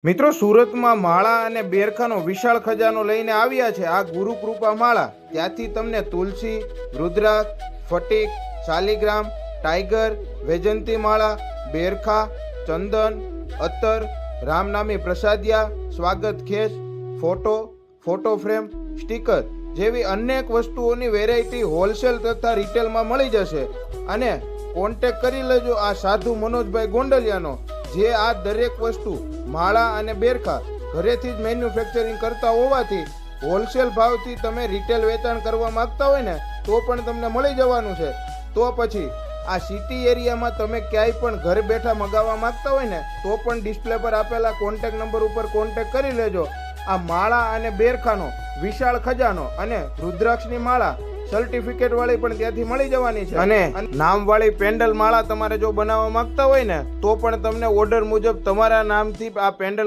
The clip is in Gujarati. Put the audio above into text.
મિત્રો, સુરતમાં માળા અને બેરખાનો વિશાળ ખજાનો લઈને આવ્યા છે આ ગુરુકૃપા માળા. ત્યાંથી તમને તુલસી, રુદ્રાક્ષ, ફટીક, શાલિગ્રામ, ટાઈગર, વૈજયંતી માળા, બેરખા, ચંદન, અત્તર, રામનામી પ્રસાદિયા, સ્વાગત ખેસ, ફોટો ફ્રેમ, સ્ટીકર જેવી અનેક વસ્તુઓની વેરાયટી હોલસેલ તથા રિટેલમાં મળી જશે. અને કોન્ટેક્ટ કરી લેજો આ સાધુ મનોજભાઈ ગોંડલિયાનો, જે આ દરેક વસ્તુ માળા અને બેરખા ઘરેથી જ મેન્યુફેક્ચરિંગ કરતા હોવાથી હોલસેલ ભાવથી તમે રિટેલ વેચાણ કરવા માંગતા હોય ને તો પણ તમને મળી જવાનું છે. તો પછી આ સિટી એરિયામાં તમે ક્યાંય પણ ઘર બેઠા મગાવવા માંગતા હોય ને તો પણ ડિસ્પ્લે પર આપેલા કોન્ટેક્ટ નંબર ઉપર કોન્ટેક્ટ કરી લેજો. આ માળા અને બેરખાનો વિશાળ ખજાનો અને રુદ્રાક્ષની માળા સર્ટિફિકેટ વાળી પણ ત્યાંથી મળી જવાની છે. અને નામ વાળી પેન્ડલ માળા તમારે જો બનાવવા માંગતા હોય ને તો પણ તમને ઓર્ડર મુજબ તમારા નામથી આ પેન્ડલ